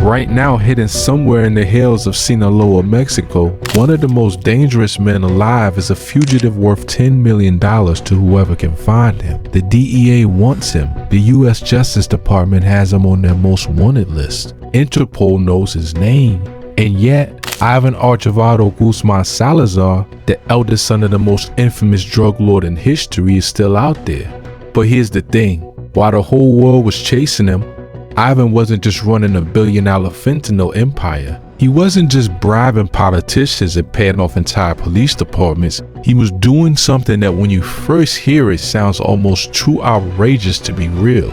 Right now, hidden somewhere in the hills of Sinaloa, Mexico, one of the most dangerous men alive is a fugitive worth $10 million to whoever can find him. The DEA wants him. The U.S. Justice Department has him on their most wanted list. Interpol knows his name. And yet, Iván Archivaldo Guzman Salazar, the eldest son of the most infamous drug lord in history, is still out there. But here's the thing, while the whole world was chasing him, Ivan wasn't just running a billion-dollar fentanyl empire. He wasn't just bribing politicians and paying off entire police departments. He was doing something that when you first hear it sounds almost too outrageous to be real.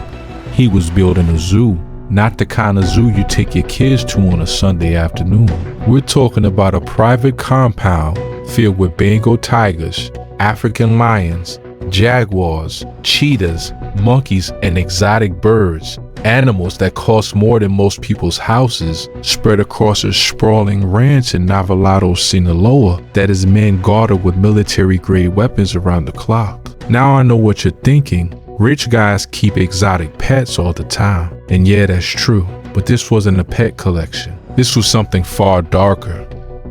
He was building a zoo. Not the kind of zoo you take your kids to on a Sunday afternoon. We're talking about a private compound filled with Bengal tigers, African lions, jaguars, cheetahs, monkeys, and exotic birds. Animals that cost more than most people's houses, spread across a sprawling ranch in Novelado, Sinaloa that is man-guarded with military-grade weapons around the clock. Now I know what you're thinking. Rich guys keep exotic pets all the time. And yeah, that's true. But this wasn't a pet collection. This was something far darker.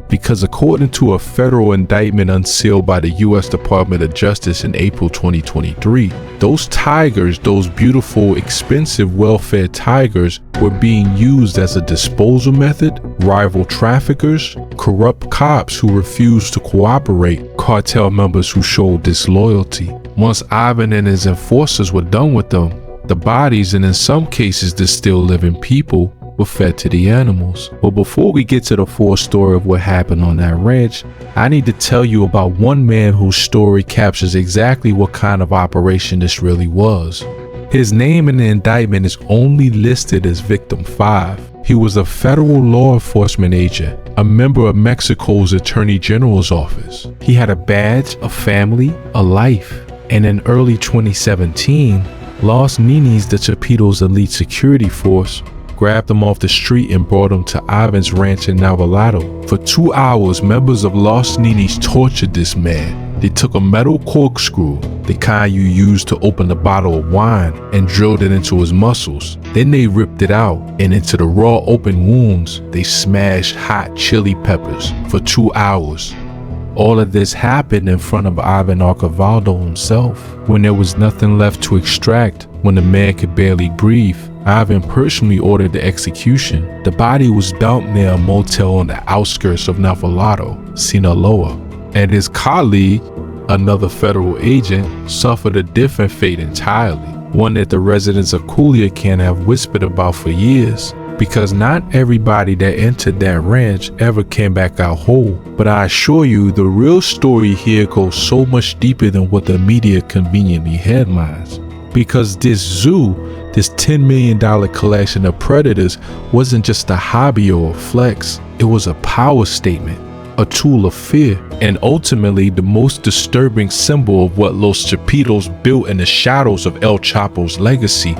Because according to a federal indictment unsealed by the U.S. Department of Justice in April 2023, those tigers, those beautiful, expensive, well-fed tigers, were being used as a disposal method, rival traffickers, corrupt cops who refused to cooperate, cartel members who showed disloyalty. Once Ivan and his enforcers were done with them, the bodies, and in some cases the still living people, were fed to the animals. But before we get to the full story of what happened on that ranch, I need to tell you about one man whose story captures exactly what kind of operation this really was. His name in the indictment is only listed as Victim 5. He was a federal law enforcement agent, a member of Mexico's Attorney General's office. He had a badge, a family, a life. And in early 2017, Los Ninis, the Chapitos' elite security force, grabbed him off the street and brought him to Ivan's ranch in Novelado. For 2 hours, members of Los Ninis tortured this man. They took a metal corkscrew, the kind you use to open a bottle of wine, and drilled it into his muscles. Then they ripped it out, and into the raw open wounds, they smashed hot chili peppers for 2 hours. All of this happened in front of Iván Archivaldo himself. When there was nothing left to extract, when the man could barely breathe, Ivan personally ordered the execution. The body was dumped near a motel on the outskirts of Novelado, Sinaloa, and his colleague, another federal agent, suffered a different fate entirely, one that the residents of Culiacan have whispered about for years, because not everybody that entered that ranch ever came back out whole. But I assure you, the real story here goes so much deeper than what the media conveniently headlines. Because this zoo, this $10 million collection of predators, wasn't just a hobby or a flex. It was a power statement, a tool of fear, and ultimately the most disturbing symbol of what Los Chapitos built in the shadows of El Chapo's legacy.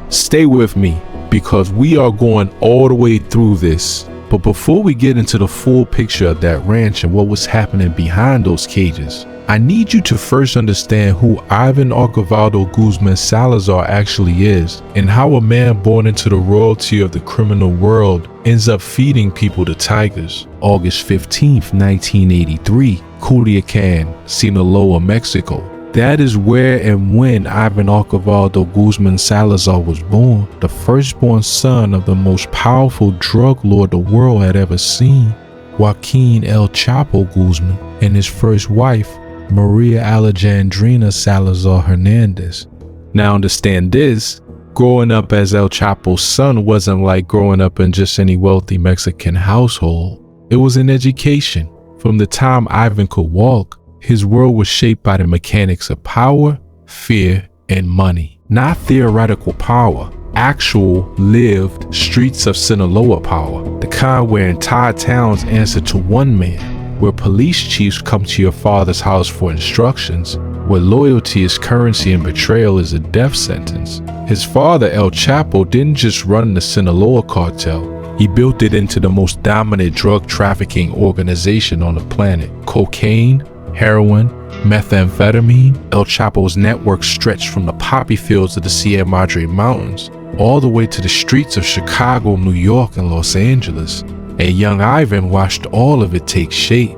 Stay with me, because we are going all the way through this. But before we get into the full picture of that ranch and what was happening behind those cages, I need you to first understand who Iván Archivaldo Guzman Salazar actually is, and how a man born into the royalty of the criminal world ends up feeding people to tigers. August 15th, 1983, Culiacan, Sinaloa, Mexico. That is where and when Iván Archivaldo Guzman Salazar was born, the firstborn son of the most powerful drug lord the world had ever seen, Joaquin El Chapo Guzman, and his first wife, Maria Alejandrina Salazar Hernandez. Now understand this, growing up as El Chapo's son wasn't like growing up in just any wealthy Mexican household. It was an education. From the time Ivan could walk, his world was shaped by the mechanics of power, fear, and money. Not theoretical power, actual, lived streets of Sinaloa power. The kind where entire towns answer to one man, where police chiefs come to your father's house for instructions, where loyalty is currency and betrayal is a death sentence. His father, El Chapo, didn't just run the Sinaloa cartel. He built it into the most dominant drug trafficking organization on the planet. Cocaine, heroin, methamphetamine. El Chapo's network stretched from the poppy fields of the Sierra Madre Mountains all the way to the streets of Chicago, New York, and Los Angeles, and young Ivan watched all of it take shape.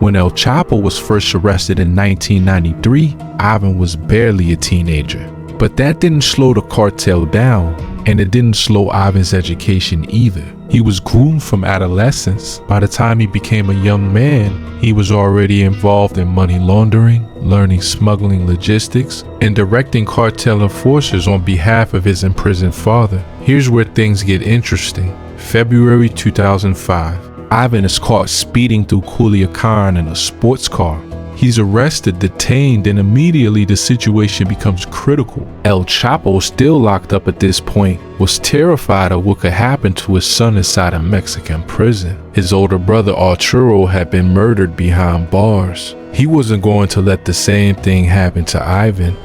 When El Chapo was first arrested in 1993, Ivan was barely a teenager. But that didn't slow the cartel down, and it didn't slow Ivan's education either. He was groomed from adolescence. By the time he became a young man, he was already involved in money laundering, learning smuggling logistics, and directing cartel enforcers on behalf of his imprisoned father. Here's where things get interesting. February 2005. Ivan is caught speeding through Culiacan in a sports car. He's arrested, detained, and immediately the situation becomes critical. El Chapo, still locked up at this point, was terrified of what could happen to his son inside a Mexican prison. His older brother Arturo had been murdered behind bars. He wasn't going to let the same thing happen to Ivan.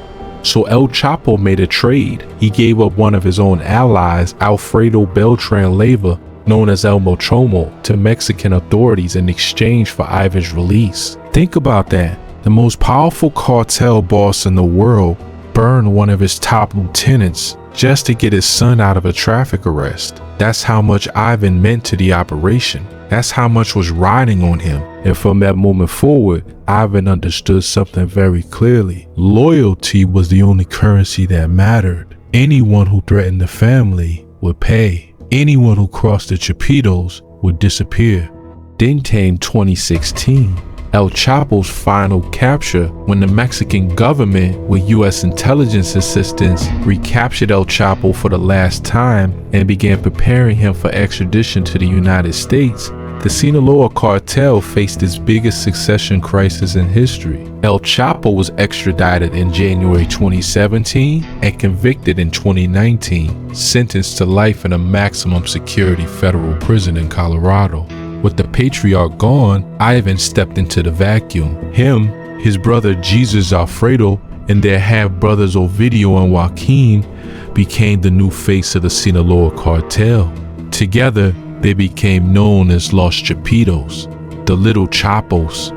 So El Chapo made a trade. He gave up one of his own allies, Alfredo Beltran Leyva, known as El Mochomo, to Mexican authorities in exchange for Ivan's release. Think about that. The most powerful cartel boss in the world burned one of his top lieutenants just to get his son out of a traffic arrest. That's how much Ivan meant to the operation. That's how much was riding on him. And from that moment forward, Ivan understood something very clearly. Loyalty was the only currency that mattered. Anyone who threatened the family would pay. Anyone who crossed the Chapitos would disappear. Then came 2016, El Chapo's final capture, when the Mexican government, with U.S. intelligence assistance, recaptured El Chapo for the last time and began preparing him for extradition to the United States. The Sinaloa cartel faced its biggest succession crisis in history. El Chapo was extradited in January 2017 and convicted in 2019, sentenced to life in a maximum security federal prison in Colorado. With the patriarch gone, Ivan stepped into the vacuum. Him, his brother Jesus Alfredo, and their half-brothers Ovidio and Joaquin became the new face of the Sinaloa cartel. Together, they became known as Los Chapitos, the Little Chapos.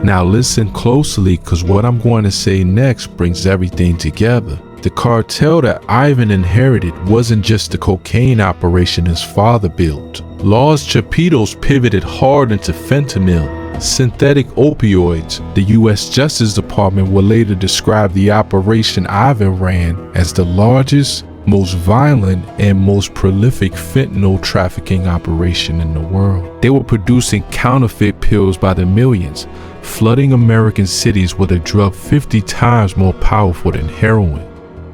Now listen closely, because what I'm going to say next brings everything together. The cartel that Ivan inherited wasn't just the cocaine operation his father built. Los Chapitos pivoted hard into fentanyl, synthetic opioids. The U.S. Justice Department would later describe the operation Ivan ran as the largest, most violent, and most prolific fentanyl trafficking operation in the world. They were producing counterfeit pills by the millions, flooding American cities with a drug 50 times more powerful than heroin.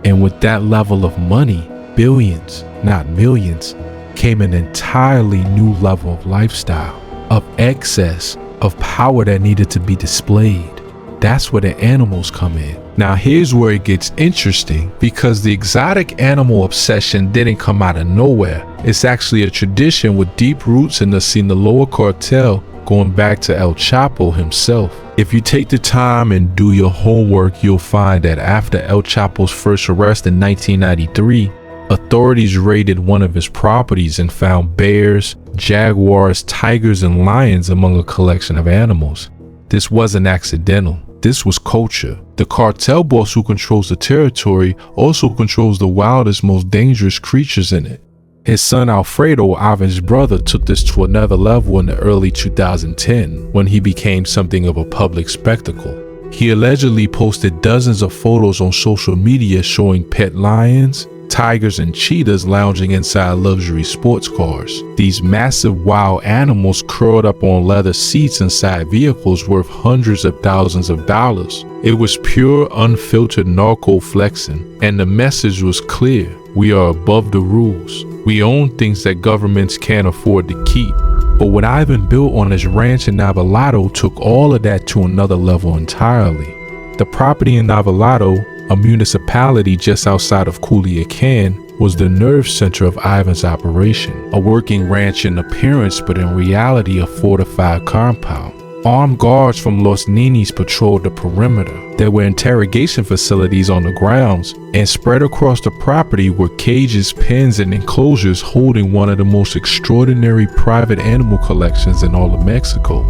And with that level of money, billions, not millions, came an entirely new level of lifestyle, of excess, of power that needed to be displayed. That's where the animals come in. Now here's where it gets interesting, because the exotic animal obsession didn't come out of nowhere. It's actually a tradition with deep roots in the Sinaloa cartel, going back to El Chapo himself. If you take the time and do your homework, you'll find that after El Chapo's first arrest in 1993, authorities raided one of his properties and found bears, jaguars, tigers, and lions among a collection of animals. This wasn't accidental. This was culture. The cartel boss who controls the territory also controls the wildest, most dangerous creatures in it. His son Alfredo, Ivan's brother, took this to another level in the early 2010 when he became something of a public spectacle. He allegedly posted dozens of photos on social media showing pet lions, tigers, and cheetahs lounging inside luxury sports cars. These massive wild animals curled up on leather seats inside vehicles worth hundreds of thousands of dollars. It was pure, unfiltered narco flexing, and the message was clear. We are above the rules. We own things that governments can't afford to keep. But what Ivan built on his ranch in Navalado took all of that to another level entirely. The property in Navalado, a municipality just outside of Culiacan, was the nerve center of Ivan's operation. A working ranch in appearance, but in reality a fortified compound. Armed guards from Los Ninis patrolled the perimeter. There were interrogation facilities on the grounds, and spread across the property were cages, pens, and enclosures holding one of the most extraordinary private animal collections in all of Mexico.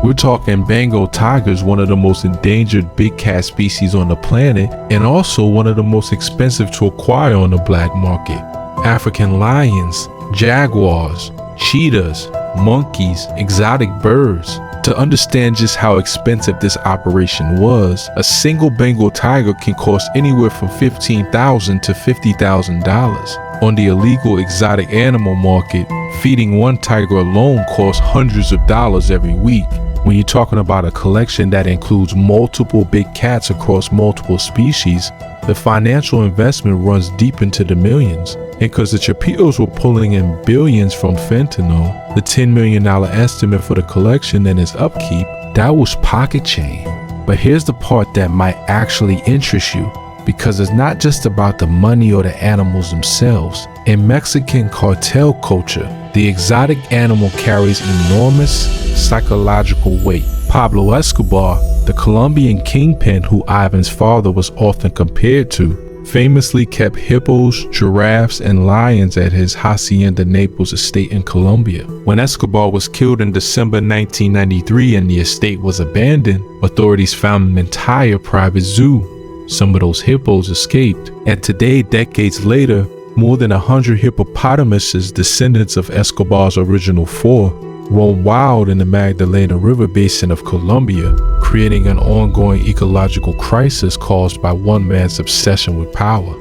We're talking Bengal tigers, one of the most endangered big cat species on the planet, and also one of the most expensive to acquire on the black market. African lions, jaguars, cheetahs, monkeys, exotic birds. To understand just how expensive this operation was, a single Bengal tiger can cost anywhere from $15,000 to $50,000. On the illegal exotic animal market, feeding one tiger alone costs hundreds of dollars every week. When you're talking about a collection that includes multiple big cats across multiple species, the financial investment runs deep into the millions. And because the Chapitos were pulling in billions from fentanyl, the $10 million estimate for the collection and its upkeep, that was pocket change. But here's the part that might actually interest you, because it's not just about the money or the animals themselves. In Mexican cartel culture, the exotic animal carries enormous psychological weight. Pablo Escobar, the Colombian kingpin who Ivan's father was often compared to, famously kept hippos, giraffes, and lions at his Hacienda Naples estate in Colombia. When Escobar was killed in December 1993 and the estate was abandoned, authorities found an entire private zoo. Some of those hippos escaped, and today, decades later, more than 100 hippopotamuses, descendants of Escobar's original four, roam wild in the Magdalena River basin of Colombia, creating an ongoing ecological crisis caused by one man's obsession with power.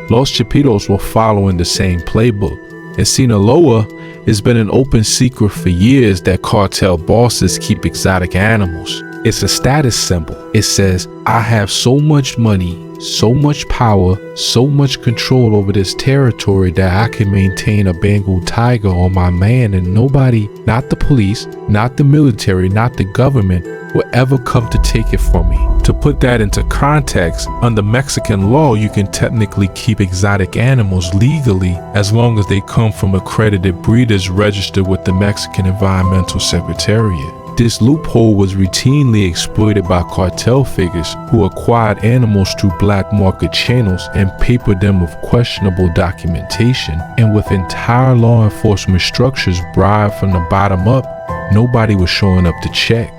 Los Chapitos were following the same playbook. In Sinaloa, it's been an open secret for years that cartel bosses keep exotic animals. It's a status symbol. It says, I have so much money, so much power, so much control over this territory that I can maintain a Bengal tiger on my land and nobody, not the police, not the military, not the government, will ever come to take it from me. To put that into context, under Mexican law, you can technically keep exotic animals legally as long as they come from accredited breeders registered with the Mexican Environmental Secretariat. This loophole was routinely exploited by cartel figures who acquired animals through black market channels and papered them with questionable documentation, and with entire law enforcement structures bribed from the bottom up, nobody was showing up to check.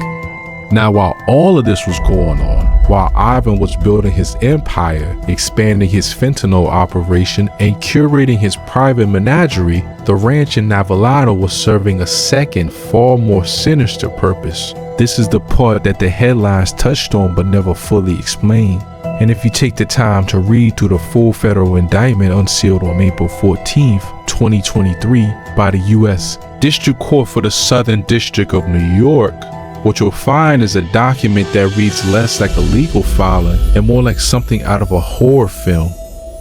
Now, while all of this was going on, while Ivan was building his empire, expanding his fentanyl operation, and curating his private menagerie, the ranch in Navalado was serving a second, far more sinister purpose. This is the part that the headlines touched on but never fully explained. And if you take the time to read through the full federal indictment unsealed on April 14th, 2023 by the U.S. District Court for the Southern District of New York, what you'll find is a document that reads less like a legal filing and more like something out of a horror film.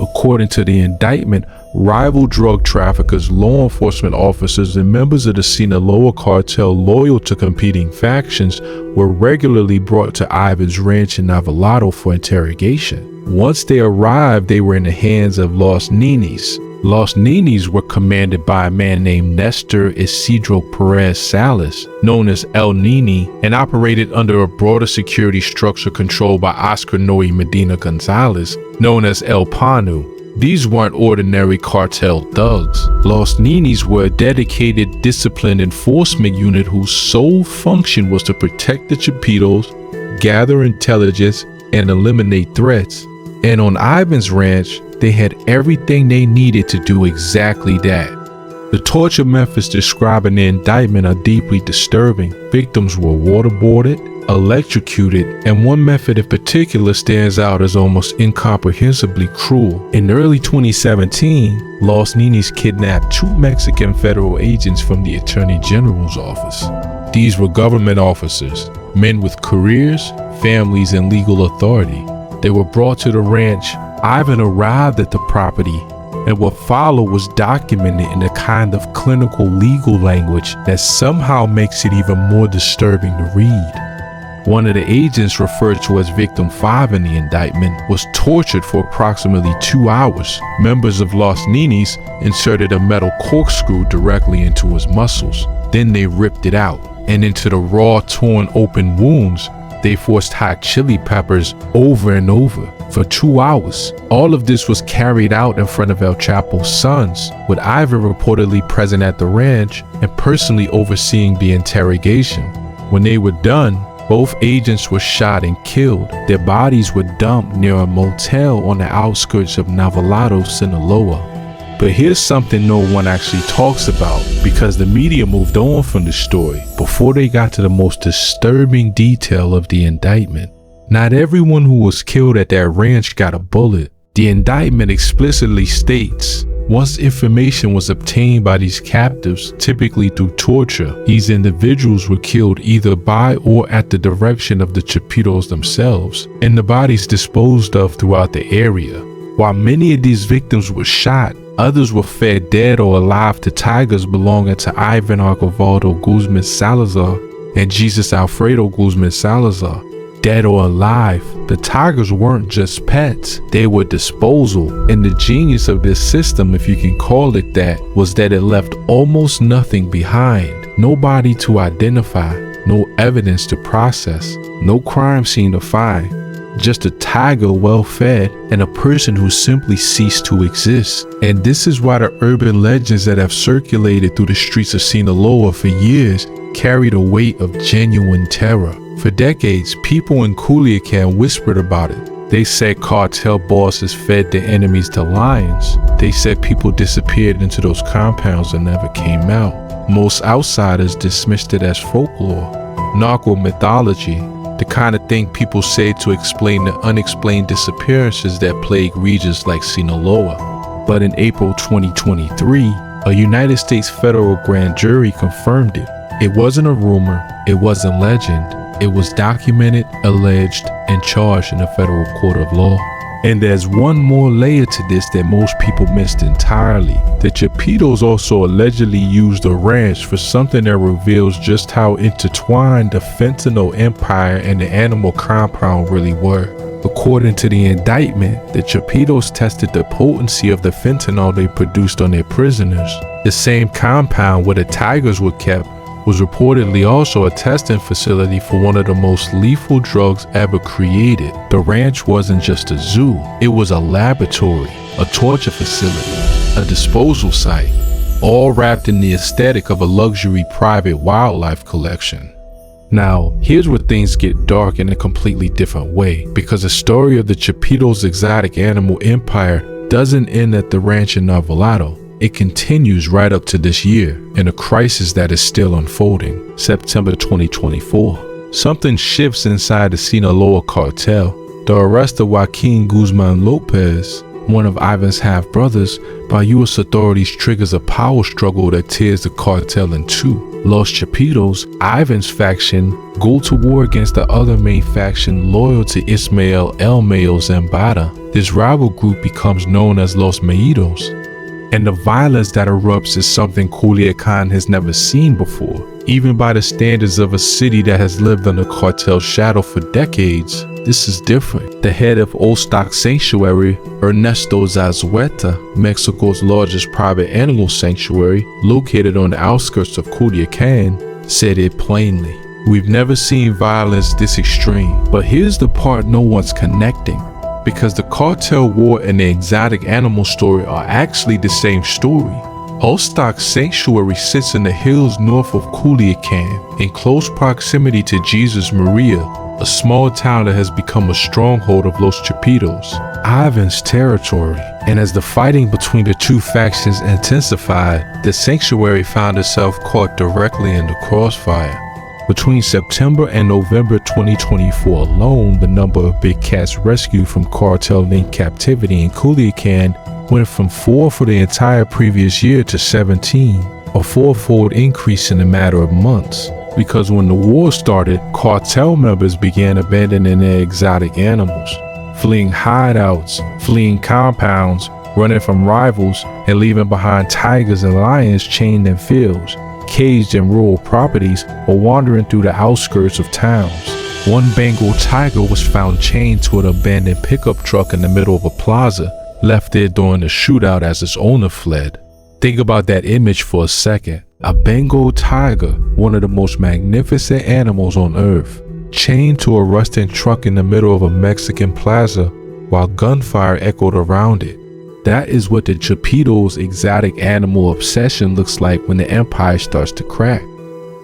According to the indictment, rival drug traffickers, law enforcement officers, and members of the Sinaloa cartel loyal to competing factions were regularly brought to Ivan's ranch in Navalado for interrogation. Once they arrived, they were in the hands of Los Ninis. Los Ninis were commanded by a man named Nestor Isidro Perez Salas, known as El Nini, and operated under a broader security structure controlled by Oscar Noe Medina Gonzalez, known as El Panu. These weren't ordinary cartel thugs. Los Ninis were a dedicated, disciplined enforcement unit whose sole function was to protect the Chapitos, gather intelligence, and eliminate threats. And on Ivan's ranch, they had everything they needed to do exactly that. The torture methods described in the indictment are deeply disturbing. Victims were waterboarded, electrocuted, and one method in particular stands out as almost incomprehensibly cruel. In early 2017, Los Ninis kidnapped 2 Mexican federal agents from the Attorney General's office. These were government officers, men with careers, families, and legal authority. They were brought to the ranch. Ivan arrived at the property, and what followed was documented in a kind of clinical legal language that somehow makes it even more disturbing to read. One of the agents, referred to as Victim 5 in the indictment, was tortured for approximately 2 hours. Members of Los Ninis inserted a metal corkscrew directly into his muscles. Then they ripped it out, and into the raw, torn open wounds, they forced hot chili peppers over and over for 2 hours. All of this was carried out in front of El Chapo's sons, with Ivan reportedly present at the ranch and personally overseeing the interrogation. When they were done, both agents were shot and killed. Their bodies were dumped near a motel on the outskirts of Navalado, Sinaloa. But here's something no one actually talks about, because the media moved on from the story before they got to the most disturbing detail of the indictment. Not everyone who was killed at that ranch got a bullet. The indictment explicitly states, once information was obtained by these captives, typically through torture, these individuals were killed either by or at the direction of the Chapitos themselves, and the bodies disposed of throughout the area. While many of these victims were shot, others were fed dead or alive to tigers belonging to Iván Archivaldo Guzman Salazar and Jesus Alfredo Guzman Salazar. Dead or alive, the tigers weren't just pets, they were disposal. And the genius of this system, if you can call it that, was that it left almost nothing behind. No body to identify, no evidence to process, no crime scene to find. Just a tiger well fed and a person who simply ceased to exist. And this is why the urban legends that have circulated through the streets of Sinaloa for years carry the weight of genuine terror. For decades, people in Culiacan whispered about it. They said cartel bosses fed their enemies to lions. They said people disappeared into those compounds and never came out. Most outsiders dismissed it as folklore, narco mythology, the kind of thing people say to explain the unexplained disappearances that plague regions like Sinaloa. But in April 2023, a United States federal grand jury confirmed it. It wasn't a rumor, it wasn't legend. It was documented, alleged, and charged in a federal court of law. And there's one more layer to this that most people missed entirely. The Chapitos also allegedly used the ranch for something that reveals just how intertwined the fentanyl empire and the animal compound really were. According to the indictment, the Chapitos tested the potency of the fentanyl they produced on their prisoners. The same compound where the tigers were kept was reportedly also a testing facility for one of the most lethal drugs ever created. The ranch wasn't just a zoo, it was a laboratory, a torture facility, a disposal site, all wrapped in the aesthetic of a luxury private wildlife collection. Now, here's where things get dark in a completely different way, because the story of the Chapitos' exotic animal empire doesn't end at the ranch in Archivaldo. It continues right up to this year in a crisis that is still unfolding. September 2024. Something shifts inside the Sinaloa cartel. The arrest of Joaquin Guzman Lopez, one of Ivan's half-brothers, by U.S. authorities triggers a power struggle that tears the cartel in two. Los Chapitos, Ivan's faction, go to war against the other main faction loyal to Ismael El Mayo Zambada. This rival group becomes known as Los Mayitos. And the violence that erupts is something Culiacan has never seen before. Even by the standards of a city that has lived under cartel shadow for decades, this is different. The head of Old Stock Sanctuary, Ernesto Zazueta, Mexico's largest private animal sanctuary, located on the outskirts of Culiacan, said it plainly. We've never seen violence this extreme. But here's the part no one's connecting. Because the cartel war and the exotic animal story are actually the same story. Old Stock Sanctuary sits in the hills north of Culiacan, in close proximity to Jesus Maria, a small town that has become a stronghold of Los Chapitos, Ivan's territory. And as the fighting between the two factions intensified, the sanctuary found itself caught directly in the crossfire. Between September and November 2024 alone, the number of big cats rescued from cartel-linked captivity in Culiacan went from 4 for the entire previous year to 17, a fourfold increase in a matter of months. Because when the war started, cartel members began abandoning their exotic animals, fleeing hideouts, fleeing compounds, running from rivals, and leaving behind tigers and lions chained in fields, caged in rural properties, or wandering through the outskirts of towns. One Bengal tiger was found chained to an abandoned pickup truck in the middle of a plaza, left there during the shootout as its owner fled. Think about that image for a second. A Bengal tiger, one of the most magnificent animals on earth, chained to a rusting truck in the middle of a Mexican plaza while gunfire echoed around it. That is what the Chapitos' exotic animal obsession looks like when the empire starts to crack.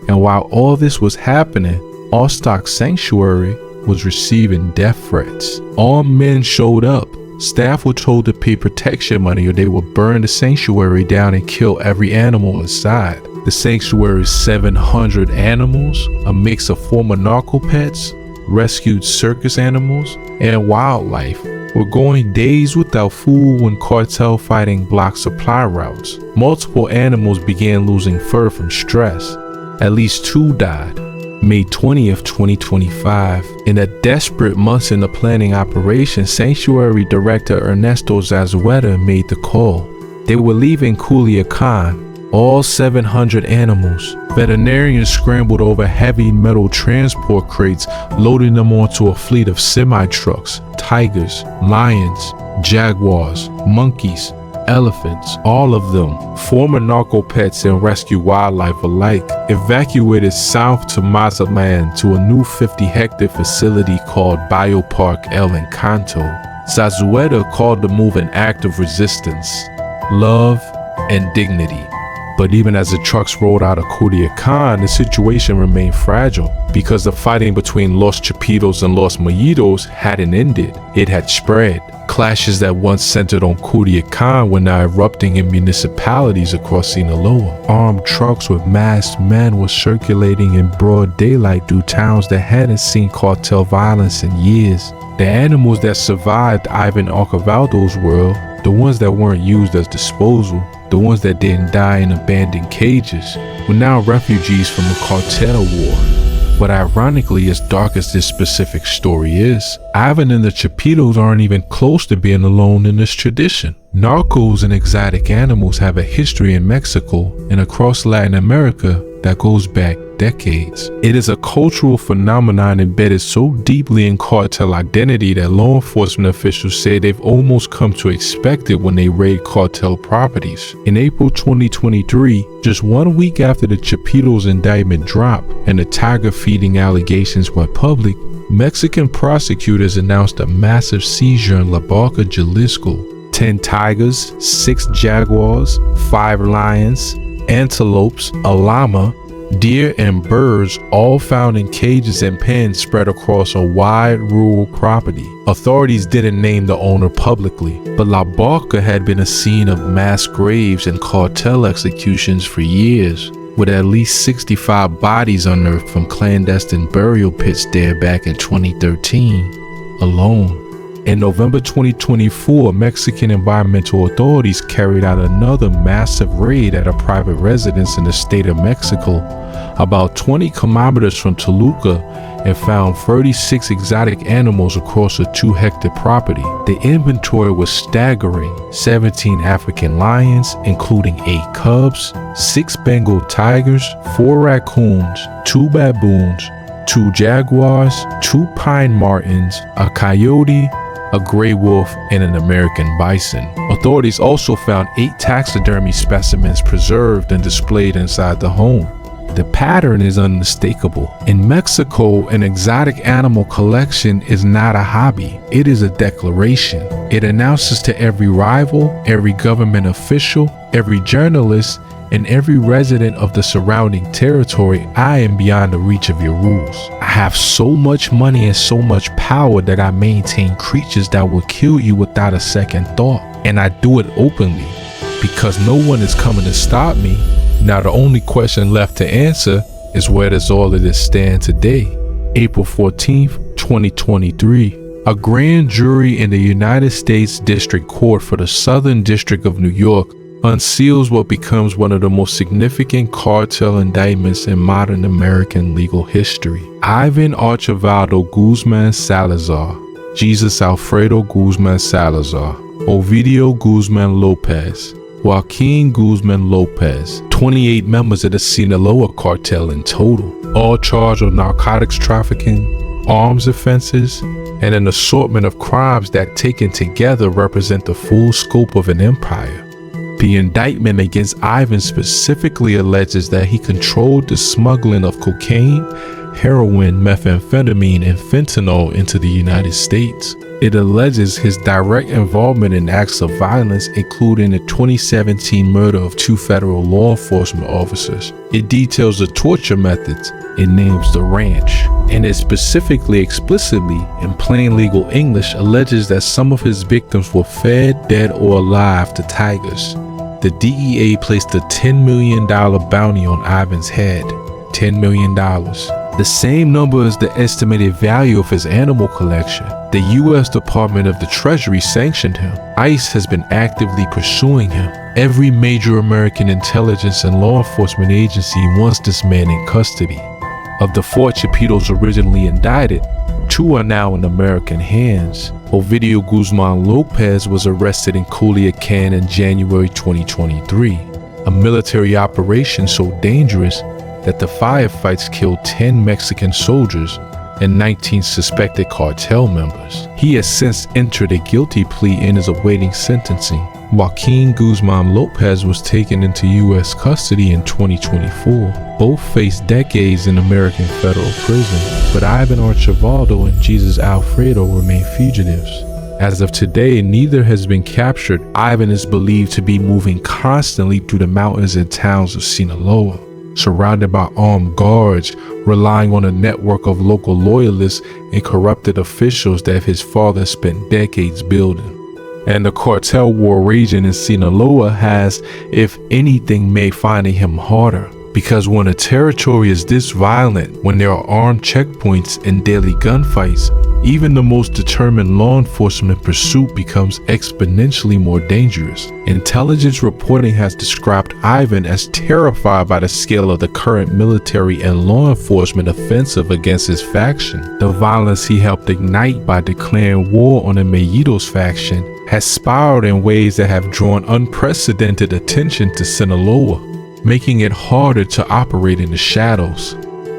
And while all this was happening, Old Stock Sanctuary was receiving death threats. Armed men showed up, Staff were told to pay protection money or they would burn the sanctuary down and kill every animal inside. The sanctuary's 700 animals, a mix of former narco pets, rescued circus animals, and wildlife, were going days without food when cartel fighting blocked supply routes. Multiple animals began losing fur from stress. At least 2 died. May 20th, 2025, in a desperate months in the planning operation, Sanctuary Director Ernesto Zazueta made the call. They were leaving Culiacan, all 700 animals. Veterinarians scrambled over heavy metal transport crates, loading them onto a fleet of semi-trucks, tigers, lions, jaguars, monkeys, elephants, all of them, former narco pets and rescue wildlife alike, evacuated south to Mazatlan to a new 50-hectare facility called Biopark El Encanto. Zazueta called the move an act of resistance, love, and dignity. But even as the trucks rolled out of Culiacan, the situation remained fragile because the fighting between Los Chapitos and Los Mojitos hadn't ended. It had spread. Clashes that once centered on Culiacan were now erupting in municipalities across Sinaloa. Armed trucks with masked men were circulating in broad daylight through towns that hadn't seen cartel violence in years. The animals that survived Iván Archivaldo's world, the ones that weren't used as disposal, the ones that didn't die in abandoned cages, were now refugees from a cartel war. But ironically, as dark as this specific story is, Ivan and the Chapitos aren't even close to being alone in this tradition. Narcos and exotic animals have a history in Mexico and across Latin America that goes back decades. It is a cultural phenomenon embedded so deeply in cartel identity that law enforcement officials say they've almost come to expect it when they raid cartel properties. In April 2023, just 1 week after the Chapitos indictment dropped and the tiger feeding allegations went public, Mexican prosecutors announced a massive seizure in La Barca, Jalisco. 10 tigers, 6 jaguars, 5 lions, antelopes, a llama, deer, and birds, all found in cages and pens spread across a wide rural property. Authorities didn't name the owner publicly, but La Barca had been a scene of mass graves and cartel executions for years, with at least 65 bodies unearthed from clandestine burial pits there back in 2013 alone. In November 2024, Mexican environmental authorities carried out another massive raid at a private residence in the state of Mexico, about 20 kilometers from Toluca, and found 36 exotic animals across a 2-hectare property. The inventory was staggering: 17 African lions, including 8 cubs, 6 Bengal tigers, 4 raccoons, 2 baboons, 2 jaguars, 2 pine martens, a coyote, a gray wolf, and an American bison. Authorities also found 8 taxidermy specimens preserved and displayed inside the home. The pattern is unmistakable. In Mexico, an exotic animal collection is not a hobby. It is a declaration. It announces to every rival, every government official, every journalist, and every resident of the surrounding territory, I am beyond the reach of your rules. I have so much money and so much power that I maintain creatures that will kill you without a second thought. And I do it openly, because no one is coming to stop me. Now the only question left to answer is, where does all of this stand today? April 14th, 2023. A grand jury in the United States District Court for the Southern District of New York unseals what becomes one of the most significant cartel indictments in modern American legal history. Iván Archivaldo Guzman Salazar, Jesus Alfredo Guzman Salazar, Ovidio Guzman Lopez, Joaquin Guzman Lopez, 28 members of the Sinaloa cartel in total, all charged with narcotics trafficking, arms offenses, and an assortment of crimes that taken together represent the full scope of an empire. The indictment against Iván specifically alleges that he controlled the smuggling of cocaine, heroin, methamphetamine, and fentanyl into the United States. It alleges his direct involvement in acts of violence, including the 2017 murder of 2 federal law enforcement officers. It details the torture methods. It names the ranch. and it specifically, explicitly, in plain legal English, alleges that some of his victims were fed, dead, or alive to tigers. The DEA placed a $10 million bounty on Ivan's head. $10 million. The same number as the estimated value of his animal collection. The U.S. Department of the Treasury sanctioned him. ICE has been actively pursuing him. Every major American intelligence and law enforcement agency wants this man in custody. Of the 4 Chapitos originally indicted, 2 are now in American hands. Ovidio Guzman Lopez was arrested in Culiacan in January 2023, a military operation so dangerous that the firefights killed 10 Mexican soldiers and 19 suspected cartel members. He has since entered a guilty plea and is awaiting sentencing. Joaquin Guzman Lopez was taken into U.S. custody in 2024. Both faced decades in American federal prison, but Iván Archivaldo and Jesus Alfredo remain fugitives. As of today, neither has been captured. Ivan is believed to be moving constantly through the mountains and towns of Sinaloa, surrounded by armed guards, relying on a network of local loyalists and corrupted officials that his father spent decades building. And the cartel war raging in Sinaloa has, if anything, made finding him harder. Because when a territory is this violent, when there are armed checkpoints and daily gunfights, even the most determined law enforcement pursuit becomes exponentially more dangerous. Intelligence reporting has described Ivan as terrified by the scale of the current military and law enforcement offensive against his faction. The violence he helped ignite by declaring war on the Mellitos faction has spiraled in ways that have drawn unprecedented attention to Sinaloa, making it harder to operate in the shadows.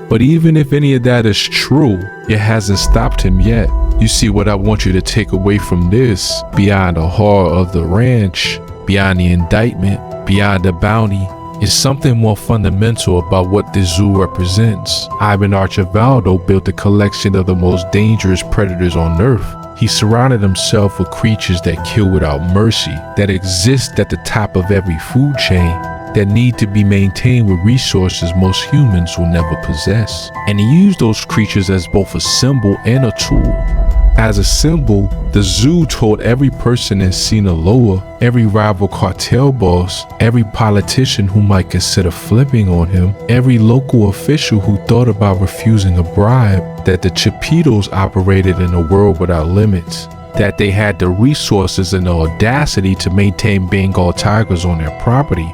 But even if any of that is true, it hasn't stopped him yet. You see, what I want you to take away from this, beyond the horror of the ranch, beyond the indictment, beyond the bounty, is something more fundamental about what this zoo represents. Iván Archivaldo built a collection of the most dangerous predators on earth. He surrounded himself with creatures that kill without mercy, that exist at the top of every food chain, that need to be maintained with resources most humans will never possess. And he used those creatures as both a symbol and a tool. As a symbol, the zoo told every person in Sinaloa, every rival cartel boss, every politician who might consider flipping on him, every local official who thought about refusing a bribe, that the Chapitos operated in a world without limits, that they had the resources and the audacity to maintain Bengal tigers on their property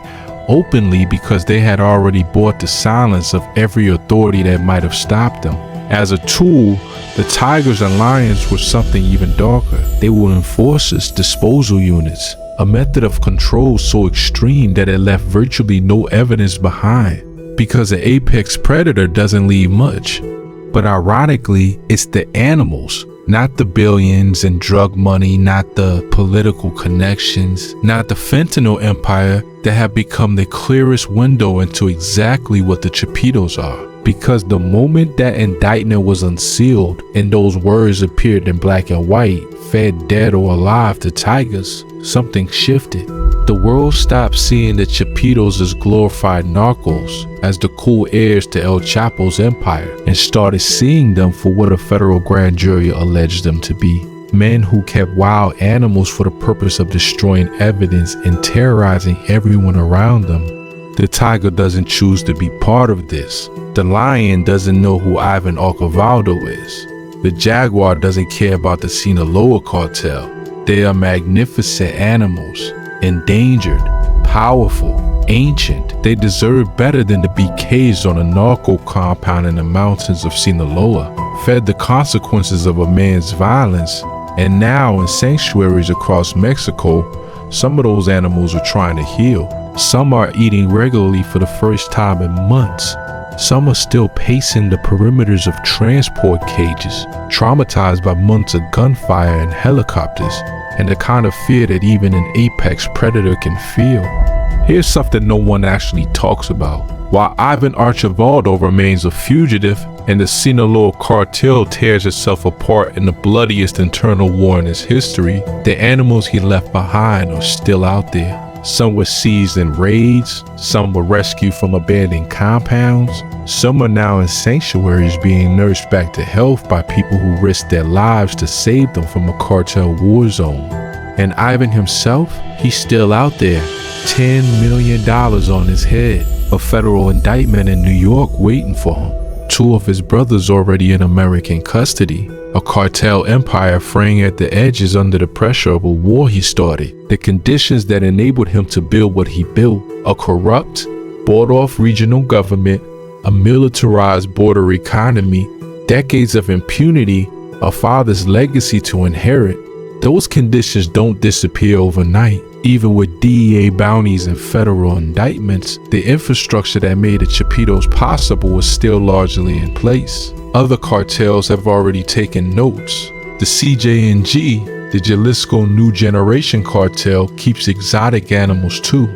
openly because they had already bought the silence of every authority that might have stopped them. As a tool, the tigers and lions were something even darker. They were enforcers, disposal units, a method of control so extreme that it left virtually no evidence behind, because an apex predator doesn't leave much. But ironically, it's the animals, not the billions and drug money, not the political connections, not the fentanyl empire, that have become the clearest window into exactly what the Chapitos are. Because the moment that indictment was unsealed and those words appeared in black and white, fed, dead, or alive to tigers, something shifted. The world stopped seeing the Chapitos as glorified narcos, as the cool heirs to El Chapo's empire, and started seeing them for what a federal grand jury alleged them to be. Men who kept wild animals for the purpose of destroying evidence and terrorizing everyone around them. The tiger doesn't choose to be part of this. The lion doesn't know who Iván Archivaldo is. The jaguar doesn't care about the Sinaloa cartel. They are magnificent animals, endangered, powerful, ancient. They deserve better than to be caged on a narco compound in the mountains of Sinaloa, fed the consequences of a man's violence. And now in sanctuaries across Mexico, some of those animals are trying to heal. Some are eating regularly for the first time in months. Some are still pacing the perimeters of transport cages, traumatized by months of gunfire and helicopters, and the kind of fear that even an apex predator can feel. Here's something no one actually talks about. While Iván Archivaldo remains a fugitive and the Sinaloa cartel tears itself apart in the bloodiest internal war in its history, the animals he left behind are still out there. Some were seized in raids, some were rescued from abandoned compounds, some are now in sanctuaries being nursed back to health by people who risked their lives to save them from a cartel war zone. And Ivan himself, he's still out there, $10 million on his head, a federal indictment in New York waiting for him. 2 of his brothers already in American custody, a cartel empire fraying at the edges under the pressure of a war he started. The conditions that enabled him to build what he built, a corrupt, bought-off regional government, a militarized border economy, decades of impunity, a father's legacy to inherit, those conditions don't disappear overnight. Even with DEA bounties and federal indictments, the infrastructure that made the Chapitos possible was still largely in place. Other cartels have already taken notes. The CJNG, the Jalisco New Generation Cartel, keeps exotic animals too,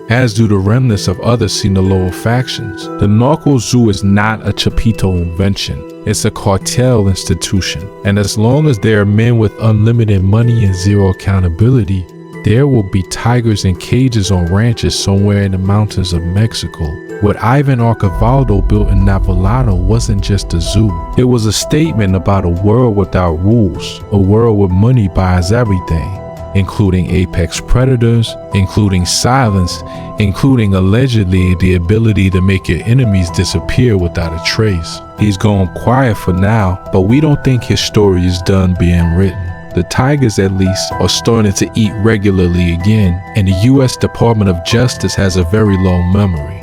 as do the remnants of other Sinaloa factions. The narco zoo is not a Chapito invention. It's a cartel institution. And as long as there are men with unlimited money and zero accountability, there will be tigers in cages on ranches somewhere in the mountains of Mexico. What Iván Archivaldo built in Navalado wasn't just a zoo. It was a statement about a world without rules, a world where money buys everything, including apex predators, including silence, including allegedly the ability to make your enemies disappear without a trace. He's gone quiet for now, but we don't think his story is done being written. The tigers, at least, are starting to eat regularly again, and the U.S. Department of Justice has a very long memory.